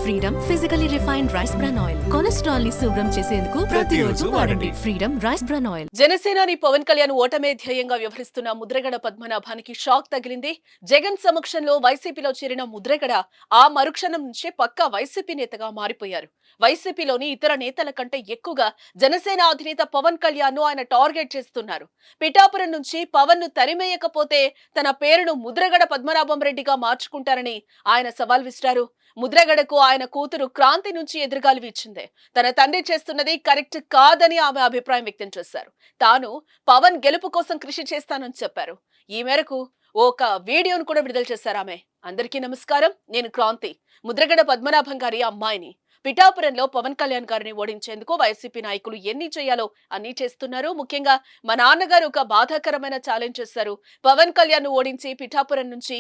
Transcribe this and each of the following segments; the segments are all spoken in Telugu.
Freedom physically refined rice bran oil cholesterol ని శుభ్రం చేసేందుకు ప్రతిరోజు వాడండి. Freedom rice bran oil. జనసేనాని పవన్ కళ్యాణ్ ఓటమే ధ్యేయంగా వ్యవహరిస్తున్న ముద్రగడ పద్మనాభానికి షాక్ తగిలింది. జగన్ సమక్షంలో వైసీపీలో చేరిన ముద్రగడ ఆ మరుక్షణం నుంచే పక్కా వైసీపీ నేతగా మారిపోయారు. వైసీపీలోని ఇతర నేతల కంటే ఎక్కువగా జనసేన అధినేత పవన్ కళ్యాణ్ ను ఆయన టార్గెట్ చేస్తున్నారు. పిఠాపురం నుంచి పవన్ ను తరిమేయకపోతే తన పేరును ముద్రగడ పద్మనాభం రెడ్డిగా మార్చుకుంటారని ఆయన సవాల్ విసిరారు. ముద్రగడకు ఆయన కూతురు క్రాంతి నుంచి ఎదురుగాలి వీచింది. తన తండ్రి చేస్తున్నది కరెక్ట్ కాదని ఆమె అభిప్రాయం వ్యక్తం చేశారు. తాను పవన్ గెలుపు కోసం కృషి చేస్తానని చెప్పారు. ఈ మేరకు ఒక వీడియోను కూడా విడుదల చేశారు ఆమె. అందరికీ నమస్కారం, నేను క్రాంతి, ముద్రగడ పద్మనాభం గారి అమ్మాయిని. పిఠాపురంలో పవన్ కళ్యాణ్ గారిని ఓడించేందుకు వైసీపీ నాయకులు ఎన్ని చేయాలో అన్ని చేస్తున్నారు. ముఖ్యంగా మా నాన్నగారు ఒక బాధాకరమైన ఛాలెంజ్ చేశారు. పవన్ కళ్యాణ్ ను ఓడించి పిఠాపురం నుంచి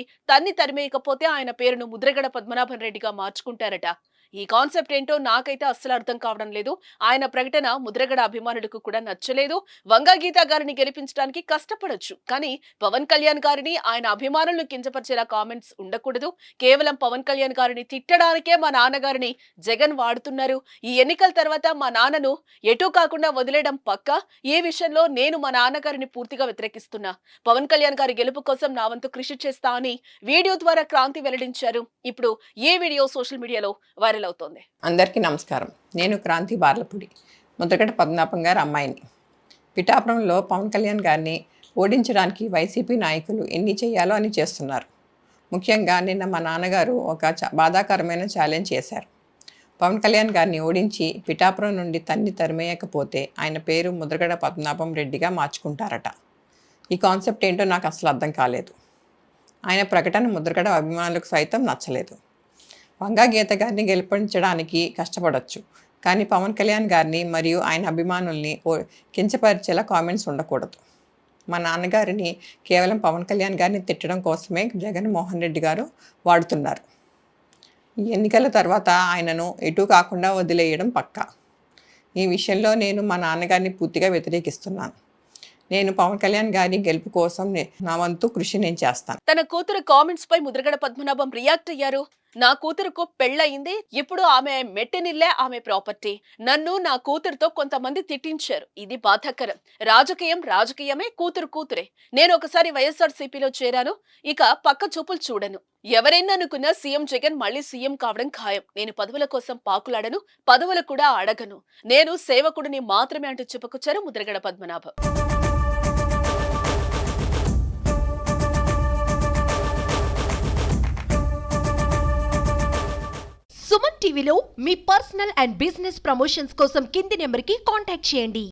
తరిమేయకపోతే ఆయన పేరును ముద్రగడ పద్మనాభం రెడ్డిగా మార్చుకుంటారట. ఈ కాన్సెప్ట్ ఏంటో నాకైతే అస్సలు అర్థం కావడం లేదు. ఆయన ప్రకటన ముద్రగడ అభిమానులకు కూడా నచ్చలేదు. వంగా గీత గారిని గెలిపించడానికి కష్టపడొచ్చు, కానీ పవన్ కళ్యాణ్ గారిని, ఆయన అభిమానులను కించపరిచేలా కామెంట్స్ ఉండకూడదు. కేవలం పవన్ కళ్యాణ్ గారిని తిట్టడానికే మా నాన్నగారిని జగన్ వాడుతున్నారు. ఈ ఎన్నికల తర్వాత మా నాన్నను ఎటూ కాకుండా వదిలేయడం పక్కా. ఈ విషయంలో నేను మా నాన్నగారిని పూర్తిగా వ్యతిరేకిస్తున్నా. పవన్ కళ్యాణ్ గారి గెలుపు కోసం నా వంతు కృషి చేస్తా అని వీడియో ద్వారా క్రాంతి వెల్లడించారు. ఇప్పుడు ఈ వీడియో సోషల్ మీడియాలో వైరల్ అవుతోంది. అందరికీ నమస్కారం, నేను క్రాంతి బార్లపూడి, ముద్రగడ పద్మనాభం గారి అమ్మాయిని. పిఠాపురంలో పవన్ కళ్యాణ్ గారిని ఓడించడానికి వైసీపీ నాయకులు ఎన్ని చేయాలో అని చేస్తున్నారు. ముఖ్యంగా నిన్న మా నాన్నగారు ఒక బాధాకరమైన ఛాలెంజ్ చేశారు. పవన్ కళ్యాణ్ గారిని ఓడించి పిఠాపురం నుండి తరిమేయకపోతే ఆయన పేరు ముద్రగడ పద్మనాభం రెడ్డిగా మార్చుకుంటారట. ఈ కాన్సెప్ట్ ఏంటో నాకు అసలు అర్థం కాలేదు. ఆయన ప్రకటన ముద్రగడ అభిమానులకు సైతం నచ్చలేదు. వంగా గీత గారిని గెలిపించడానికి కష్టపడవచ్చు, కానీ పవన్ కళ్యాణ్ గారిని మరియు ఆయన అభిమానుల్ని కించపరిచేలా కామెంట్స్ ఉండకూడదు. మా నాన్నగారిని కేవలం పవన్ కళ్యాణ్ గారిని తిట్టడం కోసమే జగన్మోహన్ రెడ్డి గారు వాడుతున్నారు. ఈ ఎన్నికల తర్వాత ఆయనను ఎటూ కాకుండా వదిలేయడం పక్కా. ఈ విషయంలో నేను మా నాన్నగారిని పూర్తిగా వ్యతిరేకిస్తున్నాను. నేను పవన్ కళ్యాణ్ గారి గెలుపు కోసం నా వంతు కృషి నేను చేస్తాను. తన కూతురు కామెంట్స్ పై ముద్రగడ పద్మనాభం రియాక్ట్ అయ్యారు. నా కూతురుకు పెళ్ళయింది, ఇప్పుడు ఆమె మెట్టినిల్లే ఆమె ప్రాపర్టీ. నన్ను నా కూతురుతో కొంతమంది తిట్టించారు. ఇది బాధాకరం. రాజకీయమే, కూతురే. నేను ఒకసారి వైఎస్ఆర్సీపీలో చేరాను, ఇక పక్క చూపులు చూడను. ఎవరైనా అనుకున్నా సీఎం జగన్ మళ్ళీ సీఎం కావడం ఖాయం. నేను పదవుల కోసం పాకులాడను, పదవులు కూడా అడగను. నేను సేవకుడిని మాత్రమే అంటూ చెప్పుకొచ్చారు ముద్రగడ పద్మనాభం. సుమన్ టీవీలో మీ పర్సనల్ అండ్ బిజినెస్ ప్రమోషన్స్ కోసం కింది నెంబర్కి కాంటాక్ట్ చేయండి.